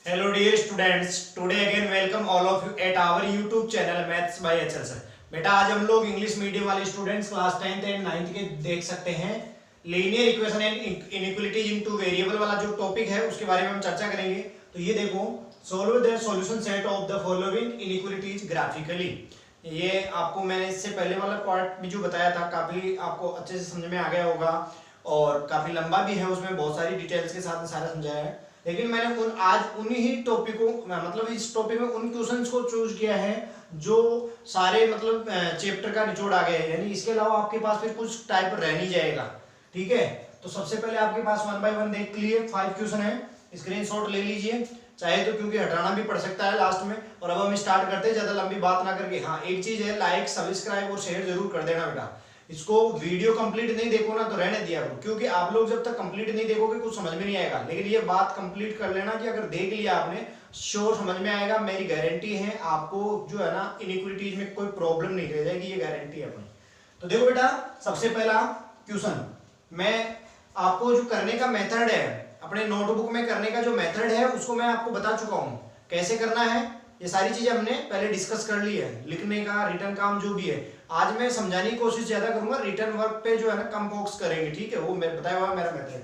Hello dear students, today again welcome all of you at our YouTube channel Maths by HL sir। बेटा आज हम लोग English medium वाले students class 10th and 9th के देख सकते हैं linear equation and inequalities into variable वाला जो टॉपिक है उसके बारे में हम चर्चा करेंगे। तो ये देखो, solve the solution set of the following inequalities graphically. ये आपको मैंने इससे पहले वाला पार्ट भी जो बताया था काफी आपको अच्छे से समझ में आ गया होगा और काफी लंबा भी है, उसमें बहुत सारी डिटेल्स के साथ सारा समझाया है। लेकिन मैंने आज उन्हीं टॉपिकों मतलब इस टॉपिक में उन क्वेश्चंस को चूज किया है जो सारे मतलब चैप्टर का निचोड़ आ गया है, यानी इसके अलावा आपके पास फिर कुछ टाइप रह नहीं जाएगा। ठीक है, तो सबसे पहले आपके पास 1 बाय 1 देख लिए 5 क्वेश्चन है, स्क्रीनशॉट ले लीजिए चाहे तो, क्योंकि हटाना भी पड़ सकता है लास्ट में। और अब हम स्टार्ट करते हैं ज्यादा लंबी बात ना करके। हाँ, एक चीज है, लाइक सब्सक्राइब और शेयर जरूर कर देना बेटा। इसको वीडियो कंप्लीट नहीं देखो ना तो रहने दिया करो, क्योंकि आप लोग जब तक कंप्लीट नहीं देखोगे कुछ समझ में नहीं आएगा। लेकिन ये बात कंप्लीट कर लेना कि अगर देख लिया आपने श्योर समझ में आएगा, मेरी गारंटी है आपको जो है ना इनइक्वालिटीज में कोई प्रॉब्लम नहीं रह जाएगी, ये गारंटी है अपनी। तो देखो बेटा, सबसे पहला क्वेश्चन मैं आपको जो करने का मेथड है, अपने नोटबुक में करने का जो मेथड है उसको मैं आपको बता चुका हूं कैसे करना है। ये सारी चीजें हमने पहले डिस्कस कर ली है, लिखने का रिटर्न काम जो भी है। आज मैं समझाने की कोशिश ज्यादा करूंगा, रिटर्न वर्क पे जो है ना कम फोकस करेंगे। ठीक है, वो मैं बताया हुआ मेरा मेथड।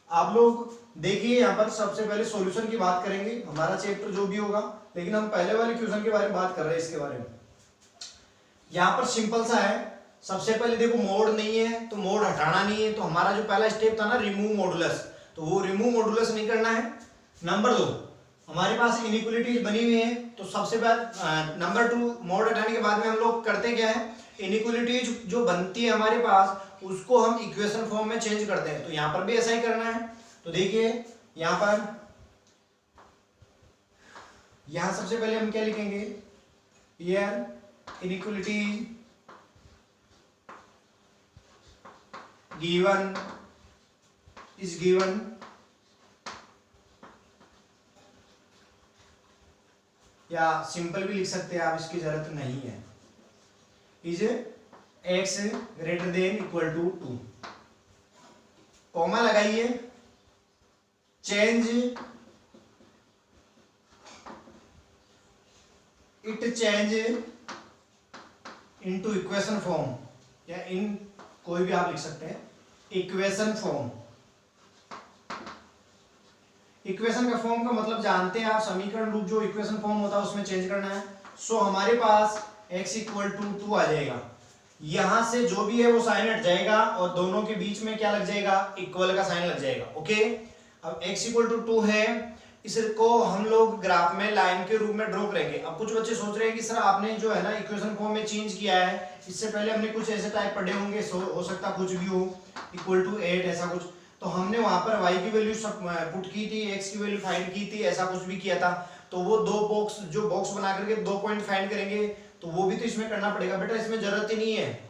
आप लोग देखिए, यहाँ पर सबसे पहले सॉल्यूशन की बात करेंगे, हमारा चैप्टर जो भी होगा। लेकिन हम पहले वाले क्वेश्चन के बारे में बात कर रहे हैं, इसके बारे में। यहाँ पर सिंपल सा है, सबसे पहले देखो मोड नहीं है तो मोड हटाना नहीं है, तो हमारा जो पहला स्टेप था ना रिमूव मॉडुलस, तो वो रिमूव मॉडुलस नहीं करना है। नंबर 2, हमारे पास इनइक्वालिटीज बनी हुई है, तो सबसे बाद नंबर 2 मोड हटाने के बाद में हम लोग करते क्या है, इनइक्वालिटीज जो बनती है हमारे पास उसको हम इक्वेशन फॉर्म में चेंज करते हैं। तो यहां पर भी ऐसा ही करना है। तो देखिए यहां पर, यहां सबसे पहले हम क्या लिखेंगे, here inequality given is given या सिंपल भी लिख सकते हैं आप, इसकी जरूरत नहीं है। Is x greater than equal to 2, comma लगाइए, change it change into equation form, या इन कोई भी आप लिख सकते हैं, इक्वेशन फॉर्म। इक्वेशन का फॉर्म का मतलब जानते हैं आप, समीकरण रूप जो इक्वेशन फॉर्म होता है उसमें चेंज करना है। सो हमारे पास x इक्वल टू 2 आ जाएगा, यहां से जो भी है वो साइन हट जाएगा और दोनों के बीच में क्या लग जाएगा, इक्वल का साइन लग जाएगा। ओके, अब x इक्वल टू 2 है, इसको हम लोग ग्राफ में लाइन के रूप में ड्रॉ करेंगे। अब कुछ बच्चे सोच रहे हैं कि सर आपने जो है ना इक्वेशन फॉर्म में चेंज किया है, इससे पहले हमने कुछ ऐसे टाइप पढ़े होंगे, हो सकता कुछ भी हो, इक्वल टू 8 ऐसा कुछ, तो हमने वहां पर y की वैल्यू सब पुट की थी, x की वैल्यू फाइंड की थी, ऐसा कुछ भी किया था। तो वो दो बॉक्स जो बॉक्स बना करके 2 पॉइंट फाइंड करेंगे, तो वो भी तो इसमें करना पड़ेगा बेटा, इसमें जरूरत ही नहीं है।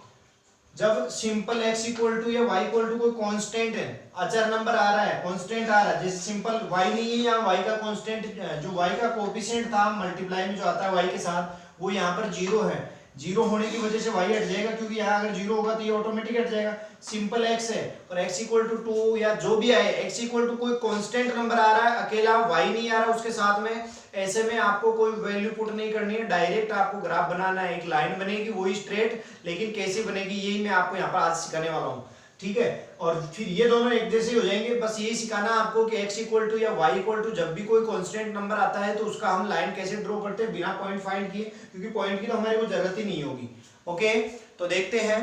जब सिंपल x इक्वल टू या y इक्वल टू कोई कांस्टेंट है, अचर नंबर आ रहा है, कांस्टेंट आ रहा है, जैसे सिंपल y नहीं है, यहाँ y का कांस्टेंट जो y का कोएफिशिएंट था मल्टीप्लाई में जो आता है y के साथ, वो यहाँ पर 0 है। 0 होने की वजह से y हट जाएगा, क्योंकि यहाँ अगर 0 होगा तो ये ऑटोमेटिक हट जाएगा। सिंपल x है और x इक्वल टू 2 या जो भी आए, x इक्वल टू कोई कांस्टेंट नंबर आ रहा है, अकेला y नहीं आ रहा उसके साथ में, ऐसे में आपको कोई वैल्यू पुट नहीं करनी है, डायरेक्ट आपको ग्राफ बनाना है, एक लाइन बनेगी वही स्ट्रेट, लेकिन कैसे बनेगी यही मैं आपको यहाँ पर आज सिखाने वाला हूँ। ठीक है, और फिर ये दोनों एक जैसे हो जाएंगे। बस यही सिखाना आपको कि x इक्वल टू या y इक्वल टू जब भी कोई कांस्टेंट नंबर आता है तो उसका हम लाइन कैसे ड्रॉ करते हैं बिना पॉइंट फाइंड किए, क्योंकि पॉइंट की तो हमारे को जरूरत ही नहीं होगी। ओके, तो देखते हैं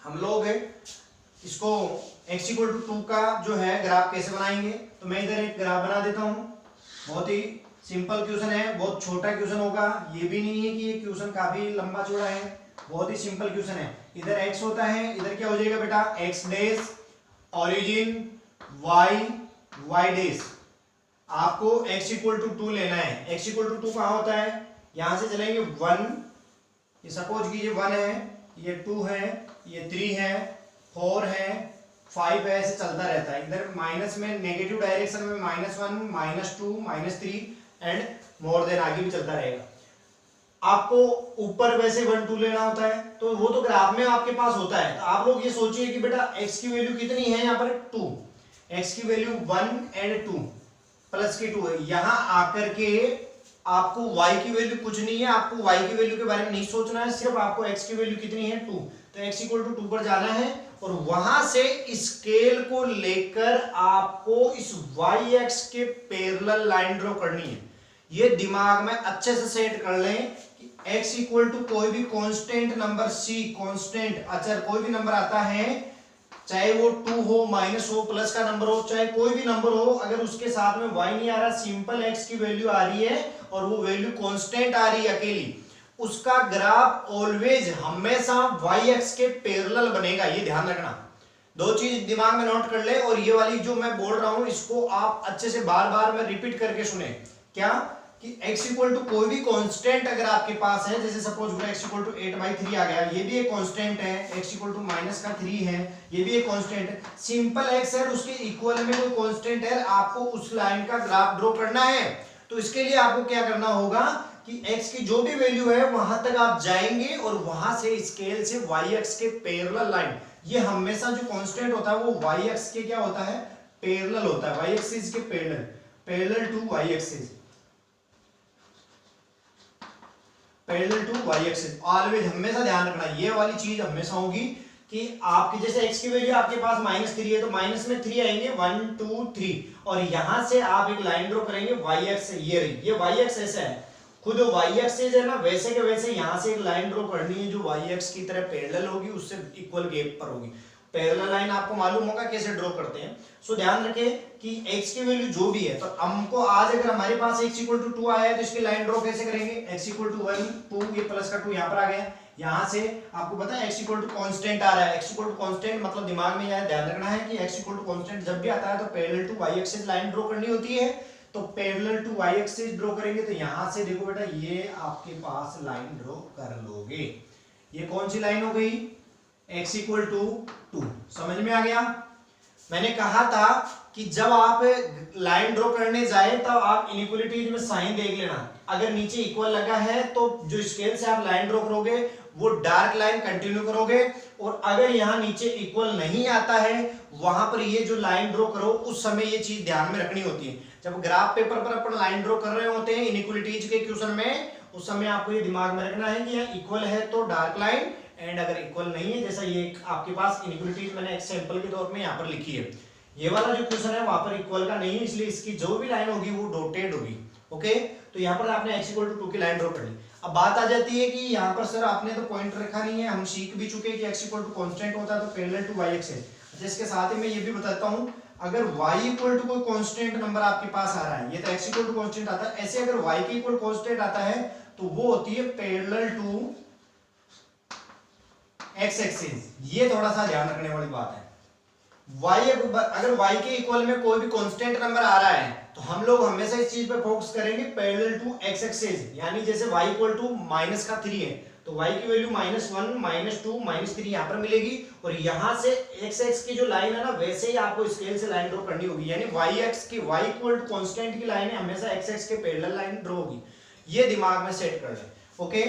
हम लोग इसको x इक्वल टू 2 का जो है ग्राफ कैसे बनाएंगे। तो मैं इधर एक ग्राफ बना देता हूँ, बहुत ही सिंपल क्वेश्चन है, बहुत छोटा क्वेश्चन होगा, ये भी नहीं है कि ये क्वेश्चन काफी लंबा चौड़ा है, बहुत ही सिंपल क्वेश्चन है। इधर x होता है, इधर क्या हो जाएगा बेटा, x dash origin y dash. आपको x इक्वल टू 2 लेना है। x इक्वल टू 2 कहाँ होता है, यहां से चलेंगे 1, ये सपोज कीजिए 1 है, ये 2 है, ये 3 है, 4 है, 5 है, ऐसे चलता रहता है। इधर माइनस में नेगेटिव डायरेक्शन में -1 -2 -3 एंड मोर देन आगे भी चलता रहेगा। आपको ऊपर वैसे 1 2 लेना होता है, तो वो तो ग्राफ में आपके पास होता है। तो आप लोग ये सोचिए कि बेटा x की वैल्यू कितनी है, यहाँ पर 2, x की वैल्यू 1 एंड 2 प्लस की 2 है। यहां आकर के आपको y की वैल्यू कुछ नहीं है, आपको y की वैल्यू के बारे में नहीं सोचना है, सिर्फ आपको x की वैल्यू कितनी है 2। तो x इक्वल टू 2 पर जाना है और वहां से स्केल को लेकर आपको इस y x के पैरेलल लाइन ड्रॉ करनी है। ये दिमाग में अच्छे से सेट कर लें कि x इक्वल टू कोई भी कांस्टेंट नंबर c, कांस्टेंट अचर कोई भी नंबर आता है, चाहे वो 2 हो, माइनस हो, प्लस का नंबर हो, चाहे कोई भी नंबर हो, अगर उसके साथ में y नहीं आ रहा, सिंपल x की वैल्यू आ रही है और वो वैल्यू कांस्टेंट आ रही है अकेली, उसका ग्राफ ऑलवेज हमेशा y x के पैरेलल बनेगा। ये ध्यान रखना, दो चीज दिमाग में नोट कर ले। और ये वाली जो मैं बोल रहा हूं इसको आप अच्छे से बार बार में रिपीट करके सुने। क्या कि x इक्वल टू कोई भी कांस्टेंट अगर आपके पास है, जैसे सपोज x इक्वल टू 8/3 आ गया, ये भी एक कांस्टेंट है, x इक्वल टू माइनस का 3 है, ये भी एक कांस्टेंट है। सिंपल x है, उसके इक्वल में कोई कांस्टेंट है, आपको उस लाइन का ग्राफ ड्रॉ करना है। तो इसके लिए आपको क्या करना होगा कि x की जो भी वैल्यू है वहां तक आप जाएंगे और वहां से स्केल से y-x के पैरेलल लाइन, ये हमेशा जो कांस्टेंट होता है वो y-x के क्या होता है, पैरेलल होता है, y एक्सिस के parallel, parallel to y axis, parallel to y axis. Always हमेशा ध्यान रखना, ये वाली चीज हमेशा होगी कि आपके जैसे x की वैल्यू आपके पास -3 है तो माइनस में 3 आएंगे, 1 2 3, और यहां से आप एक लाइन ड्रॉ करेंगे y-x, ये रही, ये y-x ऐसा है, खुद y-x है ना, वैसे के वैसे यहां से एक लाइन ड्रॉ करनी है जो y-x की तरह पैरेलल होगी, उससे इक्वल गैप पर होगी। पैरेलल लाइन आपको मालूम होगा कैसे ड्रॉ करते हैं। सो ध्यान रखें कि x की वैल्यू जो भी है, तो हमको आज अगर हमारे पास x इक्वल टू 2 आया है तो इसकी लाइन ड्रॉ कैसे करेंगे, x इक्वल टू 1 2, ये प्लस का 2 यहां पर आ गया, यहां से आपको पता है x इक्वल टू कांस्टेंट आ रहा है, x इक्वल टू कांस्टेंट मतलब दिमाग में यह ध्यान रखना है कि x इक्वल टू कांस्टेंट जब भी आता है तो parallel to y axis line draw करनी होती है। तो parallel to y axis draw करेंगे तो यहां से देखो बेटा ये आपके पास लाइन ड्रॉ कर लोगे। ये कौन सी लाइन हो गई, x इक्वल टू 2, समझ में आ गया। मैंने कहा था कि जब आप लाइन ड्रॉ करने जाए तब आप इनइक्वालिटीज में साइन देख लेना, अगर नीचे इक्वल लगा है तो जो स्केल से आप लाइन ड्रॉ करोगे वो डार्क लाइन कंटिन्यू करोगे, और अगर यहाँ नीचे इक्वल नहीं आता है वहां पर ये जो लाइन ड्रॉ करो उस समय ये चीज ध्यान में रखनी होती है। जब ग्राफ पेपर पर अपन लाइन ड्रॉ कर रहे होते हैं इनइक्वालिटीज के क्वेश्चन में, उस समय आपको ये दिमाग में रखना है कि यहाँ इक्वल है तो डार्क लाइन, एंड अगर इक्वल नहीं है, जैसा ये आपके पास इनइक्वालिटीज मैंने एग्जांपल के तौर पे यहाँ पर लिखी है, ये वाला जो क्वेश्चन है वहां पर इक्वल का नहीं है, इसलिए इसकी जो भी लाइन होगी वो डॉटेड होगी। ओके, तो यहाँ पर आपने x इक्वल टू 2 की लाइन ड्रॉ कर ली। अब बात आ जाती है कि यहाँ पर सर आपने तो पॉइंट रखा नहीं है, हम सीख भी चुके हैं कि x इक्वल टू कांस्टेंट होता है तो पैरेलल टू y एक्सिस है। अच्छा, इसके साथ ही मैं ये भी बताता हूँ, अगर y इक्वल टू कोई कांस्टेंट नंबर आपके पास आ रहा है, ये तो x इक्वल टू कांस्टेंट आता है, ऐसे अगर y के इक्वल कांस्टेंट आता है तो वो होती है पैरेलल टू x एक्सिस। ये थोड़ा सा ध्यान रखने वाली बात है। अगर y के इक्वल में कोई भी कांस्टेंट नंबर आ रहा है तो हम लोग हमेशा इस चीज पे फोकस करेंगे पैरेलल टू x एक्सिस, यानी जैसे y इक्वल टू माइनस का 3 है तो y की वैल्यू -1 -2 -3 यहाँ पर मिलेगी, और यहाँ से x की जो लाइन है ना वैसे ही आपको स्केल से लाइन ड्रॉ करनी होगी, यानी y इक्वल टू कांस्टेंट की लाइन हमेशा x के पैरेलल लाइन ड्रॉ होगी। ये दिमाग में सेट कर लें। ओके,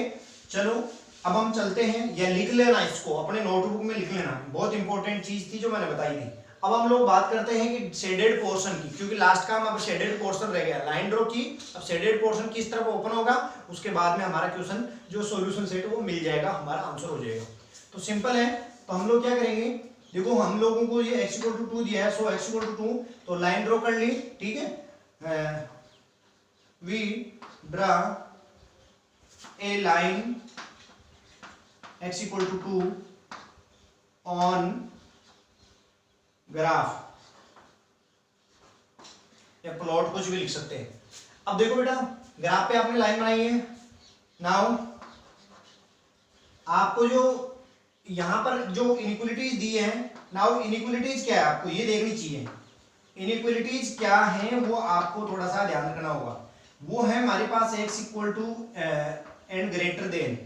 चलो अब हम चलते हैं, या लिख लेना इसको अपने नोटबुक में लिख लेना, बहुत इंपॉर्टेंट चीज थी जो मैंने बताई थी। अब हम लोग बात करते हैं कि शेडेड पोर्शन की, क्योंकि लास्ट काम अब शेडेड पोर्शन रह गया, लाइन ड्रॉ की, अब शेडेड पोर्शन किस तरफ ओपन होगा, उसके बाद में हमारा क्वेश्चन जो सॉल्यूशन सेट वो मिल जाएगा, हमारा आंसर हो जाएगा। तो सिंपल है, तो हम लोग क्या करेंगे, देखो हम लोगों को ये x इक्वल टू 2 दिया है, सो x इक्वल टू 2, तो लाइन ड्रॉ कर ली, ठीक है, we draw a line x equal to 2 on graph, या प्लॉट कुछ भी लिख सकते हैं। अब देखो बेटा, ग्राफ पे आपने लाइन बनाई है, नाउ आपको जो यहां पर जो इनइक्वालिटीज दी है, नाउ इनइक्वालिटीज क्या है आपको ये देखनी चाहिए। इनइक्वालिटीज क्या है वो आपको थोड़ा सा ध्यान रखना होगा। वो है हमारे पास x equal to and greater than,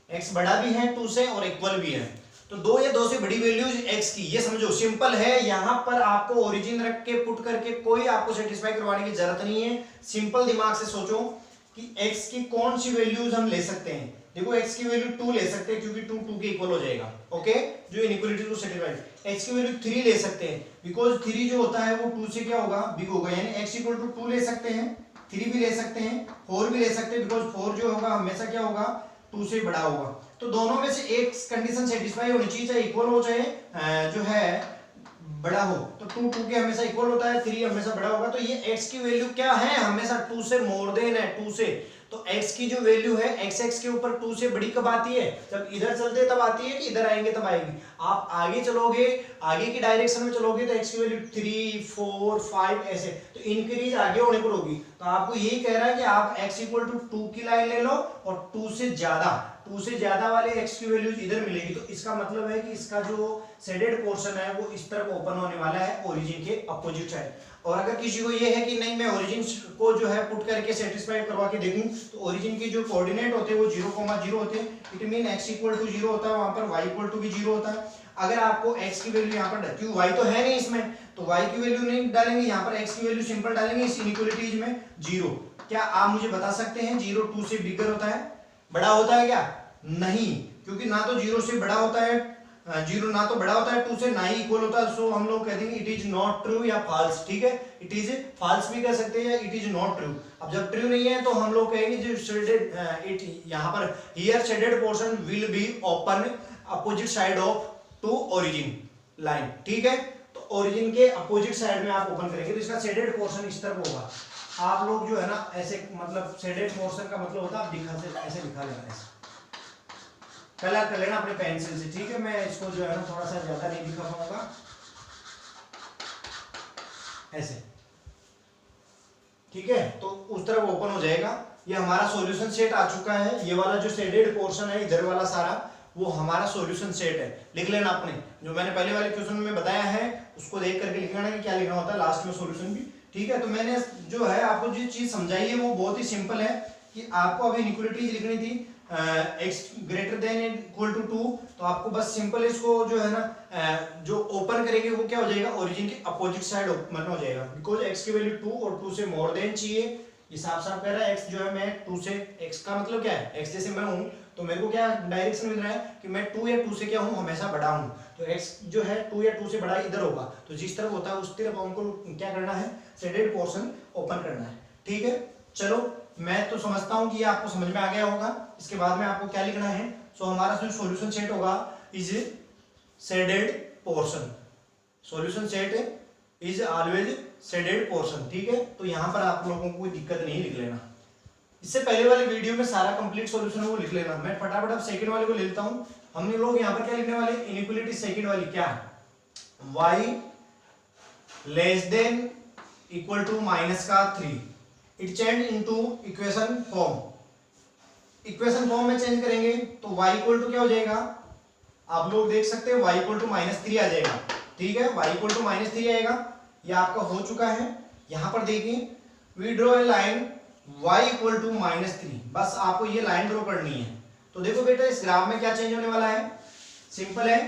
x बड़ा भी है 2 से और इक्वल भी है, तो 2 या 2 से बड़ी वैल्यूज x की, ये समझो सिंपल है, यहां पर आपको ओरिजिन रख के पुट करके कोई आपको सेटिस्फाई करवाने की जरूरत नहीं है। सिंपल दिमाग से सोचो कि x की कौन सी वैल्यूज हम ले सकते हैं, देखो x की वैल्यू 2 ले सकते हैं क्योंकि 2 2 के इक्वल हो जाएगा। ओके, जो इनइक्वालिटी को सेटिस्फाई, x की वैल्यू 3 ले सकते हैं बिकॉज 3 जो होता है वो 2 से क्या होगा, बिग होगा, यानी x इक्वल टू 2 ले सकते हैं, 3 भी ले सकते हैं, 4 भी ले सकते हैं, बिकॉज 4 जो होगा हमेशा क्या होगा, 2 से बड़ा होगा। तो दोनों में से एक कंडीशन सेटिस्फाई होनी चाहिए, चाहे इक्वल हो चाहे जो है बड़ा हो। तो 2 2 के हमेशा इक्वल होता है, 3 हमेशा बड़ा होगा। तो ये x की वैल्यू क्या है, हमेशा 2 से मोर देन है, 2 से। तो x की जो वैल्यू है x के ऊपर 2 से बड़ी कब आती है, जब इधर चलते तब आती है कि इधर आएंगे तब आएगी। आप आगे चलोगे, आगे की डायरेक्शन में चलोगे तो x की वैल्यू 3 4 5 ऐसे, तो इंक्रीज आगे होने पर होगी। तो आपको यही कह रहा है कि आप x इक्वल टू 2 की लाइन ले लो और 2 से ज्यादा वाले x की वैल्यू इधर मिलेगी। तो इसका मतलब है कि इसका जो शेडेड पोर्शन है वो इस तरफ ओपन होने वाला है, ओरिजिन के अपोजिट साइड। और अगर किसी को ये है कि नहीं मैं ओरिजिन को जो है पुट करके सेटिस्फाई करवा के देखूं, तो ओरिजिन की जो कोऑर्डिनेट होते हैं वो 0,0 होते हैं, it mean x equal to 0 होता है, वहां पर y इक्वल टू भी 0 होता है। अगर आपको x की वैल्यू यहाँ पर, क्यों y तो है नहीं इसमें, तो y की वैल्यू नहीं डालेंगे, यहाँ पर x की वैल्यू सिंपल डालेंगे इस इनइक्वालिटीज में 0। क्या आप मुझे बता सकते हैं 0 2 से बिगर होता है, बड़ा होता है क्या, नहीं, क्योंकि ना तो 0 से बड़ा होता है, 0 ना तो बड़ा होता है 2 से, ना ही इक्वल होता है। सो हम लोग कह देंगे इट इज नॉट ट्रू या फॉल्स, ठीक है, इट इज फॉल्स भी कह सकते हैं या इट इज नॉट ट्रू। अब जब ट्रू नहीं है तो हम लोग कहेंगे जो शेडेड इट यहाँ पर here shaded portion will be open opposite side of to origin line, ठीक है। तो ओरिजिन के अपोजिट साइड में आप ओपन करेंगे तो इसका शेडेड पोर्शन इस तरफ होगा। आप लोग जो है ना ऐसे, मतलब शेडेड पोर्शन का मतलब होता है आप दिखा से ऐसे दिखा लेना, ऐसे कलर कर लेना अपने पेंसिल से, ठीक है। मैं इसको जो है ना थोड़ा सा ज्यादा नहीं दिखा पाऊंगा, ऐसे, ठीक है। तो उस तरफ ओपन हो जाएगा। ये हमारा सॉल्यूशन सेट आ चुका है, ये वाला जो शेडेड पोर्शन है इधर वाला सारा वो हमारा सॉल्यूशन सेट है। लिख लेना आपने, जो मैंने पहले वाले क्वेश्चन में बताया है उसको देख करके लिख लेना कि क्या लिखना होता है लास्ट में सॉल्यूशन भी, ठीक है। तो मैंने जो है आपको जो चीज समझाई है वो बहुत ही सिंपल है कि आपको अभी इनइक्वालिटीज लिखनी थी x greater than equal to 2, तो आपको बस सिंपल इसको जो है ना जो ओपन करेंगे वो क्या हो जाएगा, ओरिजिन के अपोजिट साइड ओपन हो जाएगा, बिकॉज x की वैल्यू 2 और 2 से मोर देन चाहिए। ये साफ साफ कह रहा है x जो है मैं 2 से, x का मतलब क्या है, x जैसे मैं हूं तो मेरे को क्या डायरेक्शन मिल रहा है कि मैं 2 या 2 से क्या हूं, हमेशा बड़ा हूं। तो x जो है 2 या 2 से बड़ा इधर होगा, तो जिस तरफ होता है उस तरफ हमको क्या करना है, शेडेड पोर्शन ओपन करना है, ठीक है। चलो मैं तो समझता हूं कि ये आपको समझ में आ गया होगा। इसके बाद में आपको क्या लिखना है, सो हमारा जो सॉल्यूशन सेट होगा is shaded portion, solution set is always shaded portion, ठीक है। तो यहां पर आप लोगों को कोई दिक्कत नहीं, लिख लेना। इससे पहले वाले वीडियो में सारा कंप्लीट सॉल्यूशन है वो लिख लेना। मैं फटाफट अब सेकंड वाले को ले लेता हूं। हम लोग यहां पर क्या लिखने वाले, इनइक्वालिटी सेकंड वाली क्या है, y less than equal to minus का 3, it change into equation form. Equation form में चेंज करेंगे तो y इक्वल टू क्या हो जाएगा, आप लोग देख सकते हैं y इक्वल टू -3 आ जाएगा, ठीक है। y इक्वल टू -3 आएगा, ये आपका हो चुका है। यहां पर देखिए we draw a line y equal to -3, बस आपको ये लाइन ड्रॉ करनी है। तो देखो बेटा इस ग्राफ में क्या चेंज होने वाला है, सिंपल है।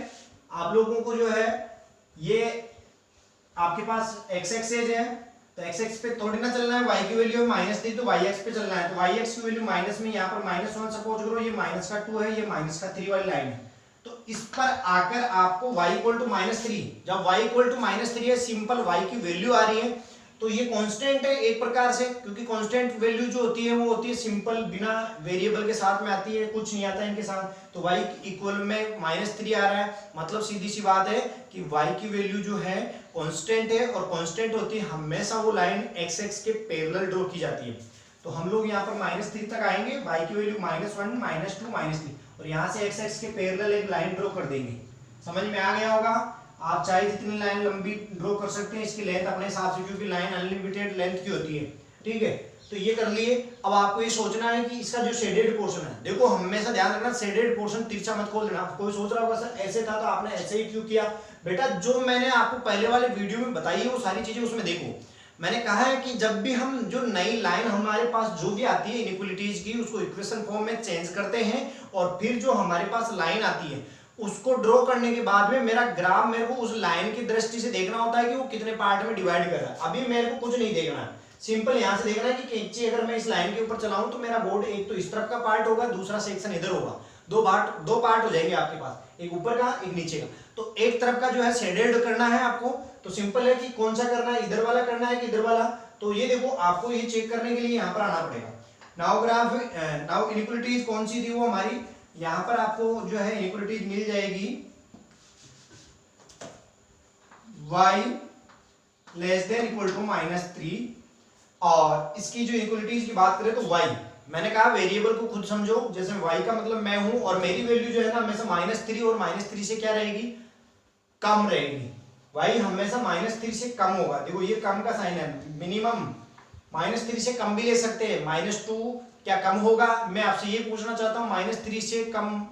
आप लोगों को जो है ये आपके पास x एक्सिस है, तो x एक्सिस पे थोड़ी ना चलना है, y की वैल्यू -3 तो y एक्सिस पे चलना है। तो y एक्सिस की वैल्यू माइनस में, यहाँ पर -1 सपोज करो, ये -2 है, ये -3 वाली लाइन है। तो इस पर आकर आपको y इक्वल टू -3, जब y इक्वल टू -3 है, सिंपल y की वैल्यू आ रही है, तो ये कांस्टेंट है एक प्रकार से, क्योंकि कांस्टेंट वैल्यू जो होती है वो होती है सिंपल, बिना वेरिएबल के साथ में आती है, कुछ नहीं आता इनके साथ। तो y इक्वल में -3 आ रहा है, मतलब सीधी सी बात है कि y की वैल्यू जो है कांस्टेंट है, और कांस्टेंट होती है हमेशा वो लाइन x एक्सिस के पैरेलल ड्रॉ की जाती है। तो हम लोग यहाँ पर -3 तक आएंगे, y की वैल्यू -1 -2 -3, और यहाँ से x एक्सिस के पैरेलल एक लाइन ड्रॉ कर देंगे। समझ में आ गया होगा। आप चाहे जितनी लाइन लंबी ड्रॉ कर सकते हैं, इसकी लेंथ अपने हिसाब से, क्योंकि लाइन अनलिमिटेड लेंथ की होती है, ठीक है। तो ये कर लिए। अब आपको ये सोचना है कि इसका जो शेडेड पोर्शन है, देखो हमेशा ध्यान रखना शेडेड पोर्शन तिरछा मत खोल देना। कोई सोच रहा होगा सर ऐसे था तो आपने ऐसे ही क्यों किया, बेटा जो मैंने आपको पहले वाले वीडियो में बताई है वो सारी चीजें उसमें देखो। मैंने कहा है कि जब भी हम जो नई लाइन हमारे पास जो भी आती है इनइक्वालिटीज की, उसको इक्वेशन फॉर्म में चेंज करते हैं, और फिर जो हमारे पास लाइन आती है उसको ड्रॉ करने के बाद में मेरा ग्राफ मेरे को उस लाइन की दृष्टि से देखना होता है कि वो कितने पार्ट में डिवाइड कर रहा है। अभी मेरे को कुछ नहीं देखना है, सिंपल यहां से देखना है कि कैंची अगर मैं इस लाइन के ऊपर चलाऊं तो मेरा बोर्ड एक तो इस तरफ का पार्ट होगा, दूसरा सेक्शन इधर होगा, दो पार्ट हो जाएंगे आपके पास, एक ऊपर का एक नीचे का। तो एक तरफ का जो है शेडेड करना है आपको, तो सिंपल है कि कौन सा करना है, इधर वाला करना है कि इधर वाला। तो ये देखो आपको ये चेक करने के लिए यहाँ पर आना पड़ेगा। नाउ ग्राफ, नाउ इनइक्वालिटीज कौन सी थी वो हमारी, यहाँ पर आपको जो है इनइक्वालिटीज मिल जाएगी y less than equal to -3, और इसकी जो इक्वलिटीज की बात करें तो y, मैंने कहा वेरिएबल को खुद समझो, जैसे y का मतलब मैं हूं और मेरी वैल्यू जो है ना हमेशा -3 और -3 से क्या रहेगी, कम रहेगी। y हमेशा -3 से कम होगा। देखो ये कम का साइन है, मिनिमम -3 से कम भी ले सकते हैं, -2 क्या कम होगा। मैं आपसे ये पूछना चाहता हूँ -3 से कम,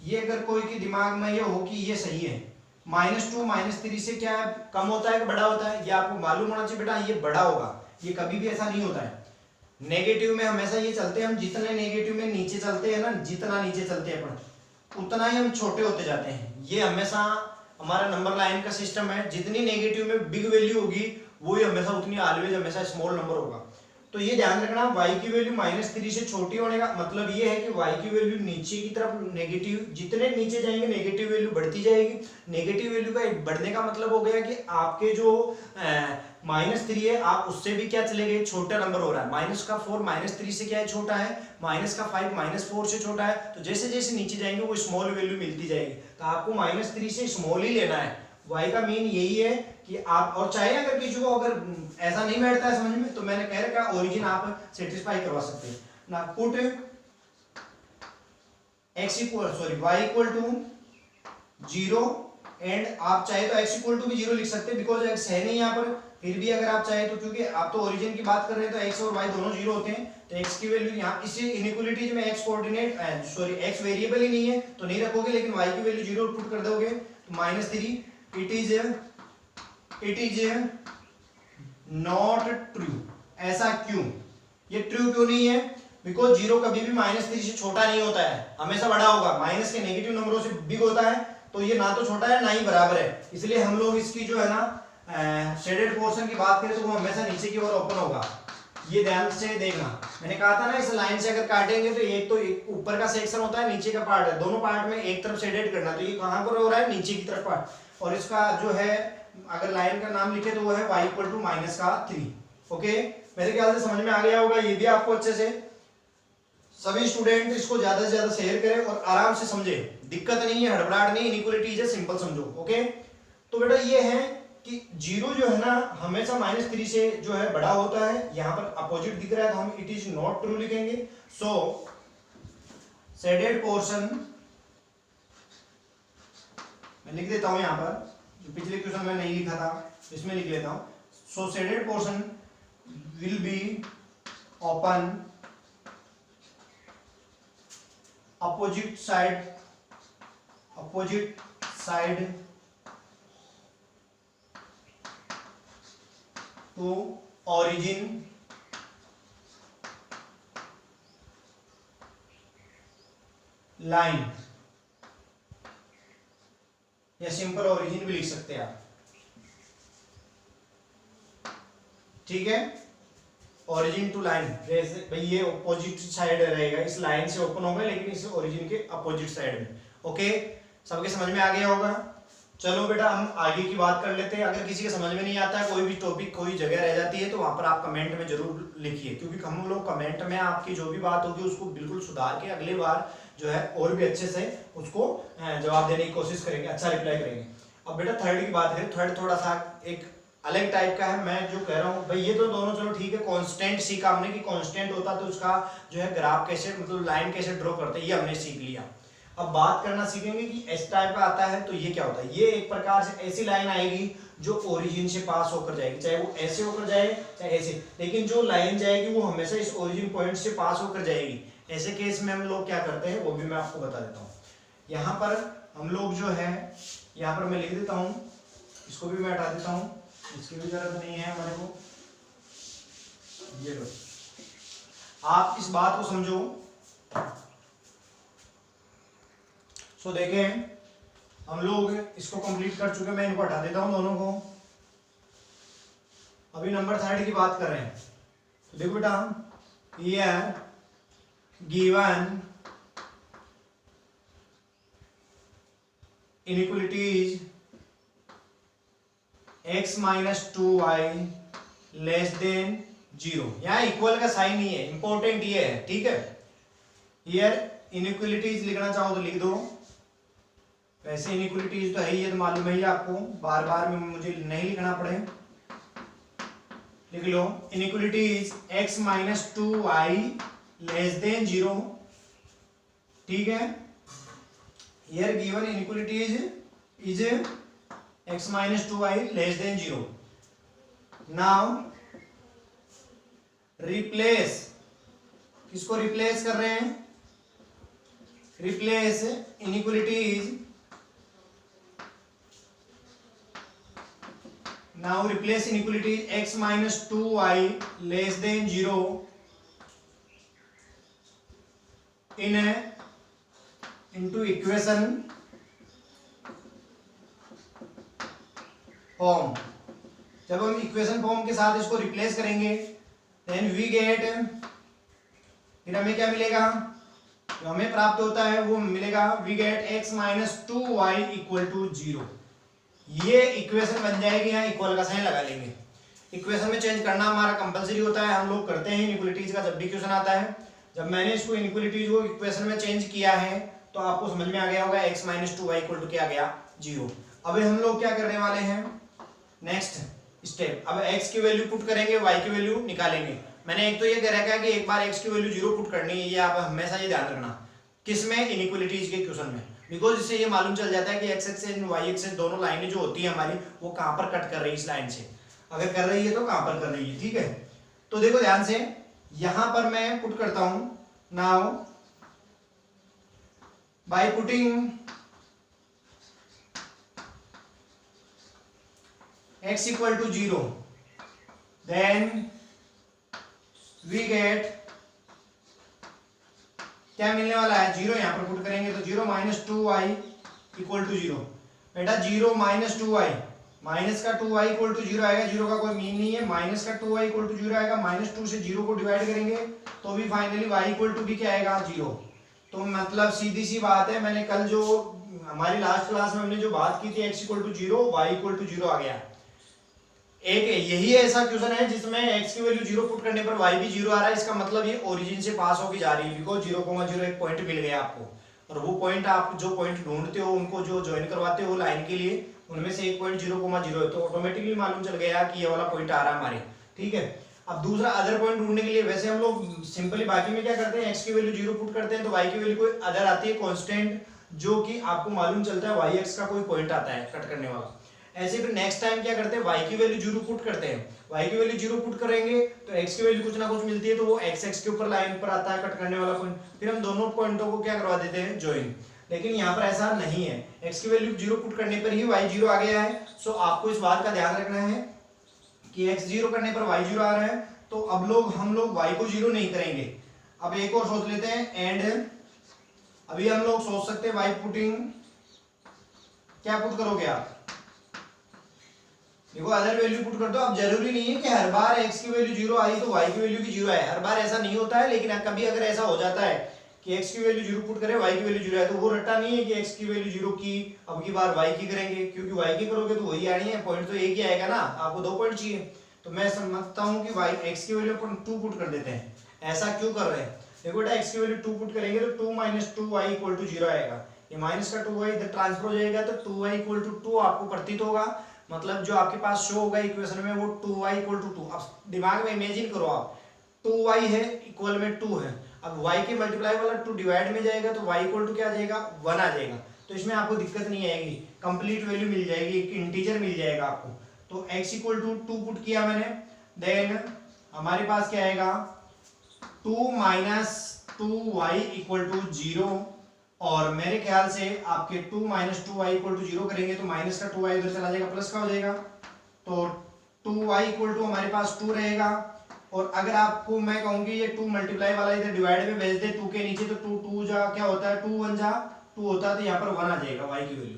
ये अगर कोई के दिमाग में ये हो कि ये सही है, -2 -3 से क्या कम होता है कि बड़ा होता है, ये आपको मालूम होना चाहिए बेटा, ये बड़ा होगा। ये कभी भी ऐसा नहीं होता है। नेगेटिव में हमेशा ये चलते हैं, हम जितने नेगेटिव में नीचे चलते हैं ना, जितना नीचे चलते हैं अपन उतना ही हम छोटे होते जाते हैं। ये हमेशा हमारा नंबर लाइन का सिस्टम है, जितनी नेगेटिव में बिग वैल्यू होगी वो ही हमेशा उतनी ऑलवेज हमेशा स्मॉल नंबर होगा। तो ये ध्यान रखना, y की वैल्यू -3 से छोटी होने का मतलब ये है कि y की वैल्यू नीचे की तरफ नेगेटिव, जितने नीचे जाएंगे नेगेटिव वैल्यू बढ़ती जाएगी। नेगेटिव वैल्यू का बढ़ने का मतलब हो गया कि आपके जो -3 है आप उससे भी क्या चले गए, छोटा नंबर हो रहा है। -4 -3 से क्या है, छोटा है। -5 -4 से छोटा है। तो जैसे जैसे नीचे जाएंगे वो स्मॉल वैल्यू मिलती जाएगी। तो आपको -3 से स्मॉल ही लेना है। y का मीन यही है कि आप, और चाहे अगर किसी को अगर ऐसा नहीं बैठता है समझ में, तो मैंने कह रखा ओरिजिन आप सेटिस्फाई करवा सकते हैं ना। Put y equal to 0 and आप चाहे तो x इक्वल टू भी 0 लिख सकते हैं, बिकॉज x है नहीं यहाँ पर। फिर भी अगर आप चाहे तो, क्योंकि आप तो ओरिजिन की बात कर रहे हैं तो x और y दोनों 0 होते हैं, तो x की वैल्यू यहाँ इसी इनइक्वालिटीज में x कोऑर्डिनेट x वेरिएबल ही नहीं है तो नहीं रखोगे, लेकिन y की वैल्यू 0 पुट कर दोगे तो -3। It is not true. ऐसा क्यों, ये ट्रू क्यों नहीं है? बिकॉज 0 कभी भी -3 से छोटा नहीं होता है, हमेशा बड़ा होगा। माइनस के नेगेटिव नंबरों से बिग होता है, तो ये ना तो छोटा है ना ही बराबर है। इसलिए हम लोग इसकी जो है ना शेडेड पोर्शन की बात करें तो वो हमेशा नीचे की ओर ओपन होगा। ये ध्यान से देखना, मैंने कहा था ना इस लाइन से अगर काटेंगे तो एक तो ऊपर का सेक्शन होता है, नीचे का पार्ट है, दोनों पार्ट में एक तरफ शेडेड करना। तो ये कहां पर हो रहा है, नीचे की तरफ पार्ट। और इसका जो है अगर लाइन का नाम लिखे तो वो है y इक्वल टू -3। ओके, मेरे ख्याल से समझ में आ गया होगा ये भी आपको अच्छे से। सभी स्टूडेंट इसको ज्यादा से ज्यादा शेयर करें और आराम से समझे, दिक्कत नहीं है, हड़बड़ाहट नहीं, इनइक्वालिटीज है, सिंपल समझो। ओके, तो बेटा ये है कि 0 जो है ना हमेशा -3 से जो है बड़ा होता है। यहाँ पर अपोजिट दिख रहा है तो हम इट इज नॉट ट्रू लिखेंगे। सो शेडेड पोर्शन मैं लिख देता हूं यहाँ पर, जो पिछले क्वेश्चन में नहीं लिखा था इसमें लिख लेता हूं। So shaded portion will be open opposite side to origin line, या सिंपल ओरिजिन भी लिख सकते हैं आप, ठीक है। ओरिजिन टू लाइन, जैसे भाई ये अपोजिट साइड रहेगा, इस लाइन से ओपन होगा लेकिन इस ओरिजिन के अपोजिट साइड में। ओके, सबके समझ में आ गया होगा। चलो बेटा हम आगे की बात कर लेते हैं। अगर किसी के समझ में नहीं आता है, कोई भी टॉपिक कोई जगह रह जाती है, तो वहां पर आप कमेंट में जरूर लिखिए, क्योंकि हम लोग कमेंट में आपकी जो भी बात होगी उसको बिल्कुल सुधार के अगली बार जो है और भी अच्छे से उसको जवाब देने की कोशिश करेंगे, अच्छा रिप्लाई करेंगे। अब बेटा थर्ड की बात करें, थर्ड थोड़ा सा एक अलग टाइप का है। मैं जो कह रहा हूँ भाई ये तो दोनों चलो ठीक है, कांस्टेंट सीखा हमने कि कांस्टेंट होता तो उसका जो है ग्राफ कैसे, मतलब लाइन कैसे ड्रॉ करते हैं, ये हमने सीख लिया। अब बात करना सीखेंगे कि इस टाइप का आता है तो ये क्या होता है। ये एक प्रकार से ऐसी लाइन आएगी जो ओरिजिन से पास होकर जाएगी, चाहे वो ऐसे होकर जाए चाहे ऐसे, लेकिन जो लाइन जाएगी वो हमेशा इस ओरिजिन पॉइंट से पास होकर जाएगी। ऐसे केस में हम लोग क्या करते हैं वो भी मैं आपको बता देता हूँ। यहाँ पर हम लोग जो है, यहाँ पर मैं लिख देता हूँ, इसको भी मैं हटा देता हूँ, इसकी भी जरूरत नहीं है हमारे को। ये लो, आप इस बात को समझो। सो देखें हम लोग इसको कंप्लीट कर चुके, मैं इनको हटा देता हूं दोनों को। अभी नंबर थर्ड की बात कर रहे हैं। तो देखो बेटा, here given inequalities x minus 2y less than 0। यहाँ इक्वल का साइन नहीं है, इंपॉर्टेंट ये है, ठीक है। हियर इनइक्वलिटीज लिखना चाहो तो लिख दो, वैसे इनइक्वलिटीज तो है ही, ये तो मालूम है ही आपको, बार बार में मुझे नहीं लिखना पड़े। लिख लो inequalities x minus 2y less than 0, ठीक है। Here given inequalities is x minus 2y less than 0। Now replace, किसको रिप्लेस कर रहे हैं? Replace inequalities, now replace inequalities x minus 2y less than 0 into equation form. जब हम equation form के साथ इसको रिप्लेस करेंगे देन वी गेट, फिर हमें क्या मिलेगा? जो हमें प्राप्त होता है वो मिलेगा we get x minus 2y equal to 0। ये इक्वेशन बन जाएगी, यहाँ इक्वल का साइन लगा लेंगे। इक्वेशन में चेंज करना हमारा कंपलसरी होता है, हम लोग करते हैं इनइक्वलिटीज का जब भी क्वेश्चन आता है। जब मैंने इसको इनइक्वलिटीज को इक्वेशन में चेंज किया है तो आपको समझ में आ गया होगा x minus 2y equal to क्या आ गया? 0। अभी हम लोग क्या करने वाले हैं? नेक्स्ट स्टेप, अब x की वैल्यू पुट करेंगे, y की वैल्यू निकालेंगे। मैंने एक तो ये कह रखा है कि एक बार x की वैल्यू 0 पुट करनी है, ये आप हमेशा ये ध्यान रखना। किसमें? इनइक्वलिटीज के क्वेश्चन में, बिकॉज इससे ये मालूम चल जाता है कि x axis and y axis दोनों लाइनें जो होती है हमारी वो कहां पर कट कर रही है इस लाइन से, अगर कर रही है तो कहां पर कर रही है, ठीक है। तो देखो ध्यान से, यहां पर मैं पुट करता हूं, now by putting x equal to 0 then we get, क्या मिलने वाला है? 0 यहां पर पुट करेंगे तो 0 माइनस 2y इक्वल टू 0। बेटा 0 माइनस 2y, माइनस का 2y इक्वल टू 0 आएगा, 0 का कोई मीन नहीं है, माइनस का 2y इक्वल टू 0 आएगा, माइनस 2 से 0 को डिवाइड करेंगे तो भी फाइनली y इक्वल टू भी क्या आएगा? 0। तो मतलब सीधी सी बात है, मैंने कल जो हमारी लास्ट क्लास में हमने जो बात की थी x equal to 0 y equal to 0 आ गया। एक यही ऐसा क्वेश्चन है जिसमें x की वैल्यू 0 पुट करने पर y भी 0 आ रहा है, इसका मतलब ये ओरिजिन से पास होकर जा रही है, बिकॉज 0,0 एक पॉइंट मिल गया आपको, और वो पॉइंट आप जो पॉइंट ढूंढते हो उनको जो ज्वाइन करवाते हो लाइन के लिए, उनमें से एक पॉइंट 0,0 है, तो ऑटोमेटिकली मालूम चल गया कि ये वाला पॉइंट आ रहा है हमारे, ठीक है। अब दूसरा अदर पॉइंट ढूंढने के लिए वैसे हम लोग सिंपली बाकी में क्या करते हैं, x की वैल्यू 0 पुट करते हैं तो y की वैल्यू कोई अदर आती है कांस्टेंट, जो कि आपको मालूम चलता है y x का कोई पॉइंट आता है कट करने वाला। ऐसे फिर नेक्स्ट टाइम क्या करते हैं, y की वैल्यू 0 पुट करते हैं, y की वैल्यू 0 पुट करेंगे तो x की वैल्यू कुछ ना कुछ मिलती है, तो वो x x के ऊपर लाइन पर आता है कट करने वाला पॉइंट, फिर हम दोनों पॉइंटों को क्या करवा देते हैं? ज्वाइन। लेकिन यहाँ पर ऐसा नहीं है, x की वैल्यू 0 पुट करने पर ही y 0 आ गया है। सो आपको इस बात का ध्यान रखना है कि x 0 करने पर y 0 आ रहा है, तो अब हम लोग y को 0 नहीं करेंगे। अब एक और सोच लेते हैं, एंड अभी हम लोग सोच सकते हैं y पुटिंग, क्या पुट करोगे आप? देखो अदर वैल्यू पुट कर दो। अब जरूरी नहीं है कि हर बार x की वैल्यू 0 आई तो y की वैल्यू भी 0 आए, हर बार ऐसा नहीं होता है, लेकिन कभी अगर ऐसा हो जाता है कि x की वैल्यू 0 पुट करें y की वैल्यू 0 आए, तो वो रट्टा नहीं है कि x की वैल्यू 0 की अब की बार y की करेंगे, क्योंकि y की करोगे तो वही आनी है, पॉइंट तो एक ही आएगा ना, आपको 2 पॉइंट चाहिए। तो मैं समझता हूं कि x की वैल्यू अपन 2 पुट कर देते हैं। ऐसा क्यों कर रहे हैं? देखो बेटा x की वैल्यू 2 पुट करेंगे तो 2 माइनस 2y इक्वल टू 0 आएगा, ये माइनस का 2y इधर ट्रांसफर हो जाएगा तो 2y इक्वल टू 2 आपको प्रतीत होगा, मतलब जो आपके पास शो होगा इक्वेशन में वो 2y इक्वल टू 2। अब दिमाग में इमेजिन करो आप, 2y है इक्वल में 2 है, अब y के मल्टीप्लाई वाला 2 डिवाइड में जाएगा तो y इक्वल टू क्या आ जाएगा? 1 आ जाएगा। तो इसमें आपको दिक्कत नहीं आएगी, कंप्लीट वैल्यू मिल जाएगी, एक इंटीजर मिल जाएगा आपको। तो x इक्वल टू 2 पुट किया मैंने, देन हमारे पास क्या आएगा? 2 माइनस 2y इक्वल टू 0, और मेरे ख्याल से आपके 2 माइनस 2y इक्वल टू 0 करेंगे तो माइनस का 2y उधर चला जाएगा, प्लस का हो जाएगा, तो 2y इक्वल टू हमारे पास 2 रहेगा। और अगर आपको मैं कहूंगी ये 2 मल्टीप्लाई वाला इधर डिवाइड में भेज दे 2 के नीचे, तो 2 जा क्या होता है? 2 1 जा 2 होता है, तो यहाँ पर 1 आ जाएगा, y की वैल्यू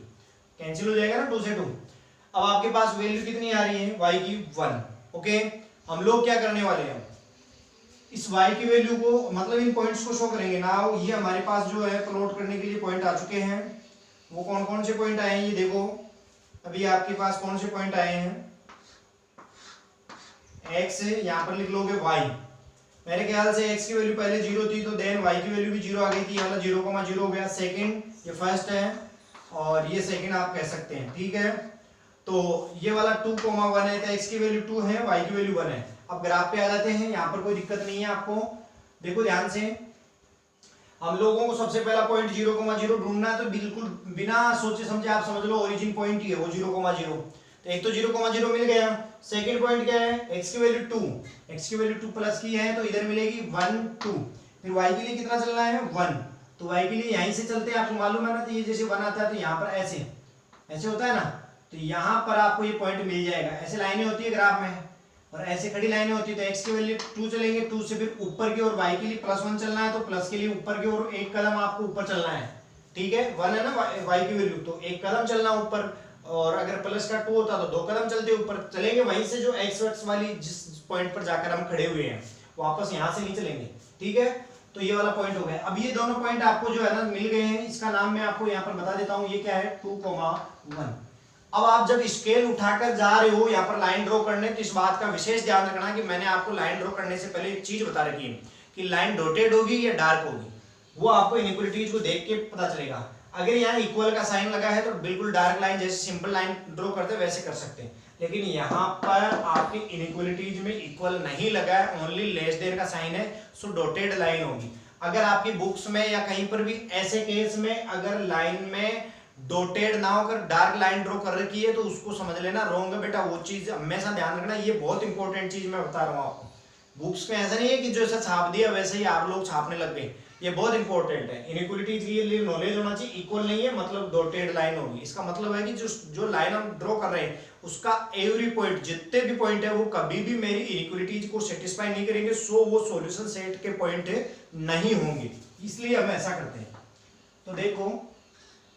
कैंसिल हो जाएगा ना 2 से 2। अब आपके पास वैल्यू कितनी आ रही है? y की 1। ओके, हम लोग क्या करने वाले हैं, इस y की वैल्यू को मतलब इन पॉइंट्स को शो करेंगे ना। ये हमारे पास जो है प्लॉट करने के लिए पॉइंट आ चुके हैं, वो कौन कौन से पॉइंट आए हैं ये देखो। अभी आपके पास कौन से पॉइंट आए हैं? x यहाँ पर लिख लोगे y। मेरे ख्याल से x की वैल्यू पहले 0 थी तो देन y की वैल्यू भी 0 आ गई थी, ये वाला 0,0 हो गया। सेकंड ये फर्स्ट है और ये सेकंड आप कह सकते हैं, ठीक है। तो ये वाला 2,1 है तो x की वैल्यू 2 है, y की वैल्यू 1 है। अब ग्राफ पे आ जाते हैं, यहाँ पर कोई दिक्कत नहीं है आपको। देखो ध्यान से, हम लोगों को सबसे पहला पॉइंट 0,0 ढूंढना है, तो बिल्कुल बिना सोचे समझे आप समझ लो ओरिजिन पॉइंट ही है वो 0,0। तो एक तो 0,0 मिल गया। सेकंड पॉइंट क्या है, x की वैल्यू 2, x की वैल्यू 2 प्लस की है तो इधर मिलेगी 1 2। फिर y के लिए कितना चलना है 1, तो y के लिए यहीं से चलते हैं, आपको मालूम है ना। तो ये जैसे 1 आता है तो यहाँ पर ऐसे ऐसे होता है ना, तो यहाँ पर आपको ये पॉइंट मिल जाएगा। ऐसे लाइनें होती है ग्राफ में और ऐसे खड़ी लाइनें होती है। तो x की वैल्यू 2 चलेंगे, 2 से फिर ऊपर की ओर y के लिए +1 चलना है, तो प्लस के लिए ऊपर की ओर एक कदम आपको ऊपर चलना है, ठीक है। 1 है ना y की वैल्यू, तो एक कदम चलना ऊपर, और अगर प्लस का 2 होता तो 2 कदम चलते ऊपर चलेंगे। वहीं से जो x वाली जिस पॉइंट पर जाकर हम खड़े हुए हैं वापस यहाँ से नहीं चलेंगे, ठीक है। तो ये वाला पॉइंट हो गया। अब ये दोनों पॉइंट आपको जो है ना मिल गए हैं, इसका नाम मैं आपको यहाँ पर बता देता हूँ, ये क्या है 2,1। अब आप जब स्केल उठाकर जा रहे हो यहाँ पर लाइन ड्रॉ करने, तो इस बात का विशेष ध्यान रखना कि मैंने आपको लाइन ड्रॉ करने से पहले एक चीज बता रखी है कि लाइन डॉटेड होगी या डार्क होगी, वो आपको इनइक्वालिटीज को देख के पता चलेगा। अगर यहाँ इक्वल का साइन लगा है तो बिल्कुल डार्क लाइन जैसे सिंपल लाइन ड्रॉ करते हैं वैसे कर सकते हैं, लेकिन यहाँ पर आपकी इनइक्वालिटीज में इक्वल नहीं लगा है, ओनली लेस देन का साइन है, सो डॉटेड लाइन होगी। अगर आपकी बुक्स में या कहीं पर भी ऐसे केस में अगर लाइन में डॉटेड ना होकर डार्क लाइन ड्रॉ कर रखी है तो उसको समझ लेना रॉन्ग है बेटा। वो चीज हमेशा ध्यान रखना, ये बहुत इंपॉर्टेंट चीज मैं बता रहा हूँ आपको। बुक्स में ऐसा नहीं है कि जैसा छाप दिया वैसे ही आप लोग छापने लग गए, ये बहुत इंपॉर्टेंट है। इनइक्वालिटीज के लिए नॉलेज होना चाहिए। इक्वल नहीं है मतलब डॉटेड लाइन होगी, इसका मतलब है कि जो लाइन हम ड्रॉ कर रहे हैं उसका एवरी पॉइंट, जितने भी पॉइंट है वो कभी भी मेरी इनइक्वालिटीज को सेटिस्फाई नहीं करेंगे, सो वो सॉल्यूशन सेट के पॉइंट नहीं होंगे, इसलिए हम ऐसा करते हैं। तो देखो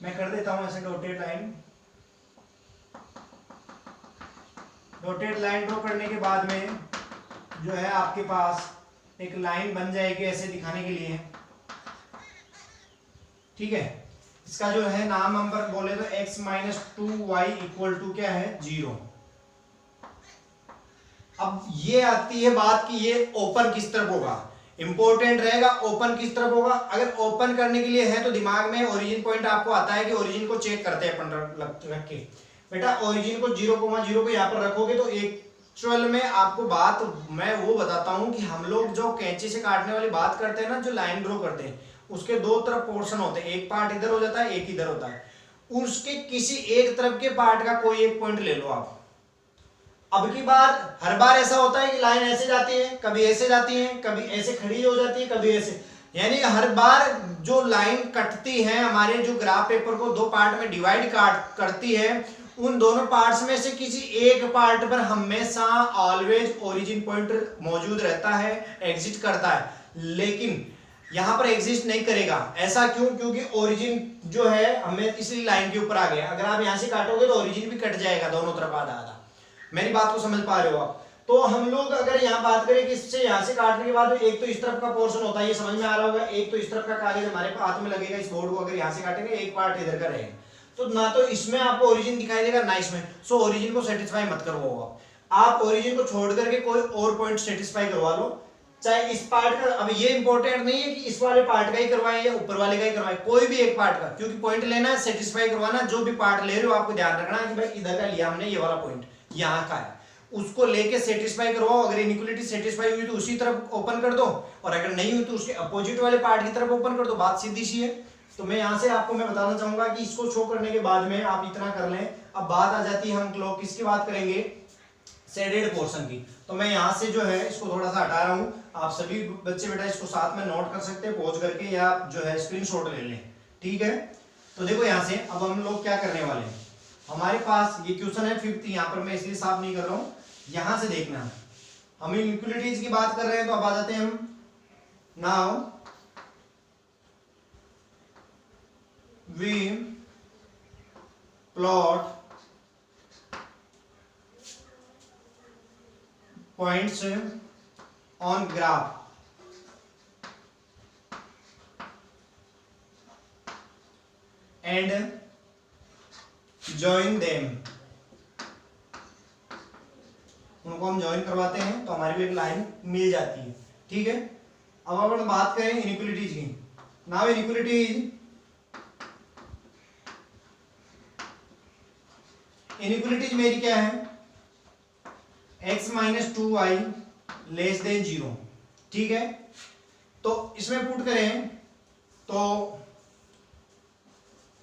मैं कर देता हूं ऐसे dotted line. Dotted line draw करने के बाद में जो है आपके पास एक लाइन बन जाएगी ऐसे दिखाने के लिए, ठीक है। इसका जो है नाम हम पर बोले तो x - 2y = क्या है 0। अब ये आती है बात कि ये ओपन किस तरफ होगा, इंपॉर्टेंट रहेगा ओपन किस तरफ होगा। अगर ओपन करने के लिए है तो दिमाग में ओरिजिन पॉइंट आपको आता है कि ओरिजिन को चेक करते हैं अपन रख के। बेटा ओरिजिन को 0,0 को यहाँ पर रखोगे तो एक्चुअल में आपको बात मैं वो बताता हूँ कि हम लोग जो कैंची से काटने वाली बात करते हैं ना, जो लाइन ड्रॉ करते हैं उसके दो तरफ पोर्शन होते हैं, एक पार्ट इधर हो जाता है एक इधर होता है। उसके किसी एक तरफ के पार्ट का कोई एक पॉइंट ले लो आप। अब की बार हर बार ऐसा होता है कि लाइन ऐसे जाती है, कभी ऐसे जाती है, कभी ऐसे खड़ी हो जाती है, कभी ऐसे, यानी हर बार जो लाइन कटती है हमारे जो ग्राफ पेपर को दो पार्ट में डिवाइड करती है, उन दोनों पार्ट्स में से किसी एक पार्ट पर हमेशा ऑलवेज ओरिजिन पॉइंट मौजूद रहता है, एग्जिस्ट करता है, लेकिन यहां पर एग्जिस्ट नहीं करेगा। ऐसा क्यों? क्योंकि ओरिजिन जो है हमें इसलिए लाइन के ऊपर आ गया। अगर आप यहां से काटोगे तो ओरिजिन भी कट जाएगा दोनों तरफ आधा आधा। मेरी बात को समझ पा रहे हो आप? तो हम लोग अगर यहाँ बात करें कि इससे यहाँ से काटने के बाद एक तो इस तरफ का पोर्शन होता है, ये समझ में आ रहा होगा, एक तो इस तरफ का कागज हमारे हाथ में लगेगा इस बोर्ड को, अगर यहाँ से काटेंगे एक पार्ट इधर का रहेगा, तो ना तो इसमें आपको ओरिजिन दिखाई देगा ना इसमें। सो ओरिजिन को सेटिस्फाई मत करवाओ आप ओरिजिन को छोड़ करके कोई और पॉइंट सेटिस्फाई करवा लो, चाहे इस पार्ट का। अब ये इंपॉर्टेंट नहीं है कि इस वाले पार्ट का ही करवाएं या ऊपर वाले का ही करवाएं, कोई भी एक पार्ट का, क्योंकि पॉइंट लेना है सेटिस्फाई करवाना। जो भी पार्ट ले रहे हो आपको ध्यान रखना है कि भाई इधर का लिया हमने, ये वाला पॉइंट यहाँ का है, उसको लेके सेटिस्फाई करवाओ। अगर इनइक्वालिटी सेटिस्फाई हुई तो उसी तरफ ओपन कर दो, और अगर नहीं हुई तो उसके अपोजिट वाले पार्ट की तरफ ओपन कर दो, बात सीधी सी है। तो मैं यहाँ से आपको मैं बताना चाहूंगा कि इसको शो करने के बाद में आप इतना कर लें। अब बात आ जाती है, हम लोग किसकी बात करेंगे, शेडेड पोर्शन की। तो मैं यहाँ से जो है इसको थोड़ा सा हटा रहा हूँ, आप सभी बच्चे बेटा इसको साथ में नोट कर सकते हैं पॉज करके, या जो है स्क्रीनशॉट ले लें, ठीक है। तो देखो यहाँ से अब हम लोग क्या करने वाले हैं, हमारे पास ये क्वेश्चन है 5th, यहाँ पर मैं इसलिए साफ नहीं कर रहा हूँ, यहां से देखना। हम इनइक्वालिटीज की बात कर रहे हैं तो अब आ जाते हैं हम now we plot points on graph and join them उनको हम ज्वाइन करवाते हैं तो हमारी भी एक लाइन मिल जाती है। ठीक है, अब अपन बात करें इनइक्वालिटीज की। नाउ इनइक्वालिटीज मेरी क्या है, x minus 2y less than 0। ठीक है, तो इसमें पुट करें तो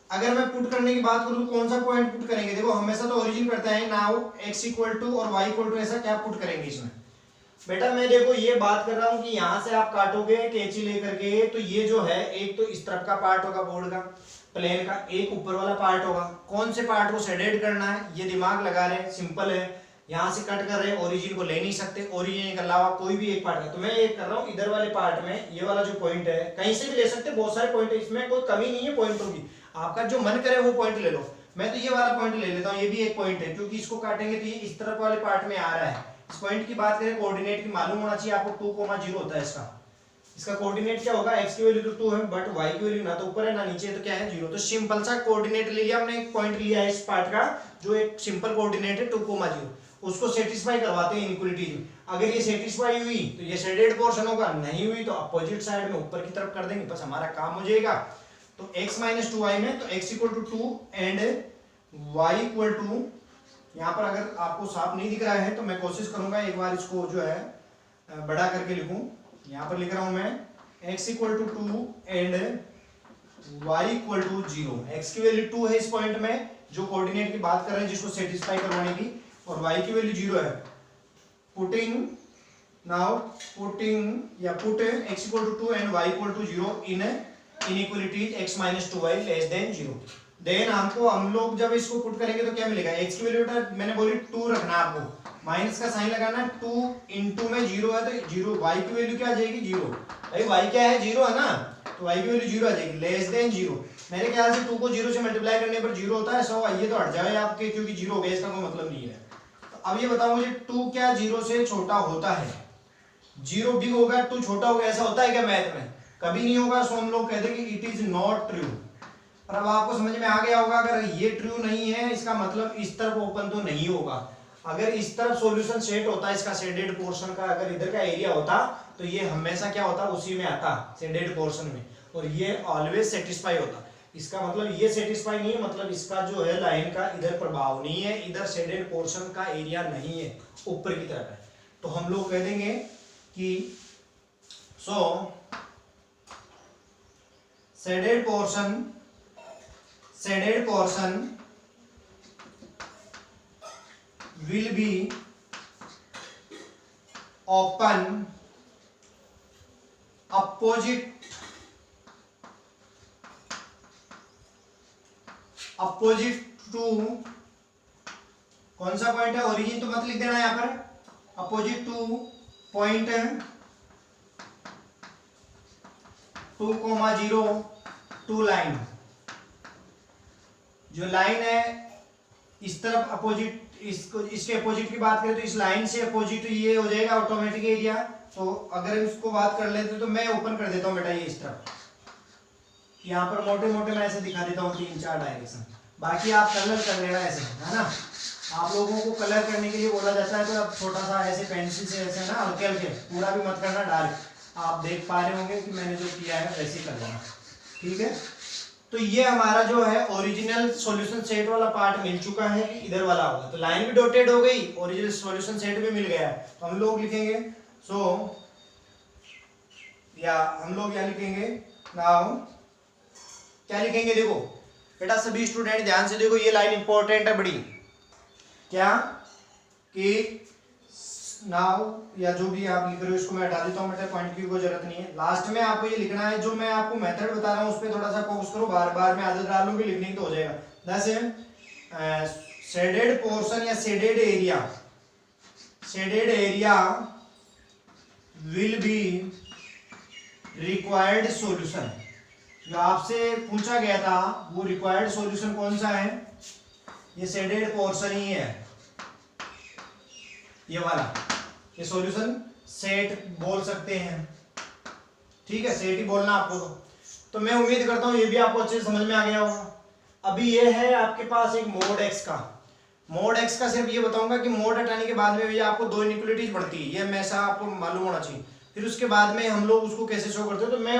अगर मैं पुट करने की बात करूं तो कौन सा पॉइंट पुट करेंगे, देखो हमेशा तो ओरिजिन करता है। नाउ x इक्वल टू और y इक्वल टू ऐसा क्या पुट करेंगे इसमें। बेटा मैं देखो ये बात कर रहा हूं कि यहां से आप काटोगे कैंची लेकर के, तो ये जो है एक तो इस तरफ का पार्ट होगा बोर्ड का प्लेन का, एक ऊपर वाला पार्ट होगा। कौन से पार्ट को शेडेड करना है ये दिमाग लगा रहे, सिंपल है। यहां से कट कर रहे हैं, ओरिजिन को ले नहीं सकते, ओरिजिन के अलावा कोई भी एक पार्ट है। तो मैं ये कर रहा हूं इधर वाले पार्ट में, ये वाला जो पॉइंट है कहीं से भी ले सकते, बहुत सारे पॉइंट है, इसमें कोई कमी नहीं है पॉइंटों की, आपका जो मन करे वो पॉइंट ले लो। मैं तो ये वाला पॉइंट ले लेता हूँ, ये भी एक पॉइंट है क्योंकि इसको काटेंगे तो ये इस तरफ वाले पार्ट में आ रहा है। इस पॉइंट की बात करें, कोऑर्डिनेट की मालूम होना चाहिए आपको, 2,0 होता है इसका कोऑर्डिनेट क्या होगा, x की वैल्यू तो 2 है बट y की वैल्यू ना तो ऊपर है ना नीचे है, तो क्या है 0। तो सिंपल सा कोऑर्डिनेट ले लिया हमने, एक पॉइंट लिया है इस पार्ट का जो एक सिंपल कोऑर्डिनेट है 2,0, उसको सेटिस्फाई करवाते हैं इनइक्वालिटी में। अगर ये सेटिस्फाई हुई तो ये शेडेड पोर्शन होगा, नहीं हुई तो अपोजिट साइड में ऊपर की तरफ कर देंगे, बस हमारा काम हो जाएगा। तो x माइनस 2y में तो x equal to 2 and y equal to, यहाँ पर अगर आपको साफ नहीं दिख रहा है तो मैं कोशिश करूंगा एक बार इसको जो है बड़ा करके लिखूं। यहाँ पर लिख रहा हूं मैं x equal to 2 and y equal to 0। x की वैल्यू 2 है इस पॉइंट में जो कोऑर्डिनेट की बात कर रहे हैं जिसको सेटिस्फाई करवाने की, और y की वैल्यू 0 है। पुटिंग या put x equal to 2 and y equal to 0 in inequalities x minus 2y less than 0। Then हम लोग जब इसको पुट करेंगे तो क्या मिलेगा, x की वैल्यू मैंने बोली 2 रखना है आपको, माइनस का साइन लगाना, 2 इंटू में 0 है तो 0, y की वैल्यू क्या आ जाएगी 0, भाई y क्या है 0 है ना, तो y की वैल्यू 0 आ जाएगी लेस देन 0। मेरे ख्याल से 2 को 0 से मल्टीप्लाई करने पर 0 होता है, 100 ये तो हट जाए आपके क्योंकि 0 हो गया, इसका कोई मतलब नहीं है। तो अब ये बताओ मुझे 2 क्या 0 से छोटा होता है, 0 बिग होगा 2 छोटा होगा, ऐसा होता है क्या मैथ में, कभी नहीं होगा। सो हम लोग कहते हैं कि इट इज नॉट ट्रू। और अब आपको समझ में आ गया होगा, अगर ये ट्रू नहीं है इसका मतलब इस तरफ ओपन तो नहीं होगा। अगर इस तरफ सॉल्यूशन सेट होता है इसका शेडेड पोर्शन का, अगर इधर का एरिया होता तो ये हमेशा क्या होता उसी में आता शेडेड पोर्शन में, और ये ऑलवेज सेटिस्फाई होता। इसका मतलब ये सेटिस्फाई नहीं है, मतलब इसका जो है लाइन का इधर प्रभाव नहीं है, इधर शेडेड पोर्शन का एरिया नहीं है, ऊपर की तरफ है। तो हम लोग कह देंगे कि so shaded portion will be open opposite to, कौन सा पॉइंट है, ओरिजिन तो मत लिख देना यहां पर, opposite to point 2,0 to line. जो लाइन है इस तरफ अपोजिट, इसके अपोजिट की बात करें तो इस लाइन से अपोजिट ये हो जाएगा ऑटोमेटिक एरिया। तो अगर इसको बात कर लेते तो मैं ओपन कर देता हूं बेटा ये इस तरफ, यहाँ पर मोटे मोटे मैं ऐसे दिखा देता हूँ 3-4 डायरेक्शन, बाकी आप कलर कर लेना ऐसे, है ना। आप लोगों को कलर करने के लिए बोला जाता है तो आप छोटा सा ऐसे पेंसिल से ऐसे ना हल्के हल्के, पूरा भी मत करना डार्क। आप देख पा रहे होंगे कि मैंने जो किया है वैसे ही कर देना, ठीक है। तो ये हमारा जो है ओरिजिनल सॉल्यूशन सेट वाला पार्ट मिल चुका है, इधर वाला होगा तो लाइन भी डॉटेड हो गई, ओरिजिनल सॉल्यूशन सेट भी मिल गया है। तो हम लोग लिखेंगे हम लोग क्या लिखेंगे, नाउ क्या लिखेंगे, देखो बेटा सभी स्टूडेंट ध्यान से देखो, ये लाइन इंपॉर्टेंट है बड़ी, क्या कि नाउ या जो भी आप लिख रहे हो इसको मैं हटा देता हूँ बेटा, पॉइंट की कोई जरूरत नहीं है। लास्ट में आपको ये लिखना है, जो मैं आपको मेथड बता रहा हूँ उस पर थोड़ा सा फोकस करो, बार बार में आदत डालूंगी लिखने की तो हो जाएगा। जैसे शेडेड पोर्शन या shaded area will be required solution. जो आपसे पूछा गया था वो रिक्वायर्ड सॉल्यूशन कौन सा है, ये शेडेड पोर्शन ही है, ये वाला, ये सॉल्यूशन सेट बोल सकते हैं, ठीक है, सेट ही बोलना आपको। तो मैं उम्मीद करता हूं ये भी आपको अच्छे से समझ में आ गया होगा। अभी ये है आपके पास एक मोड एक्स का, मोड एक्स का सिर्फ ये बताऊंगा कि मोड हटाने के बाद में भैया आपको दो इनइक्वालिटीज बढ़ती है, ये हमेशा आपको मालूम होना चाहिए। फिर उसके बाद में हम लोग उसको कैसे शो करते हैं, तो मैं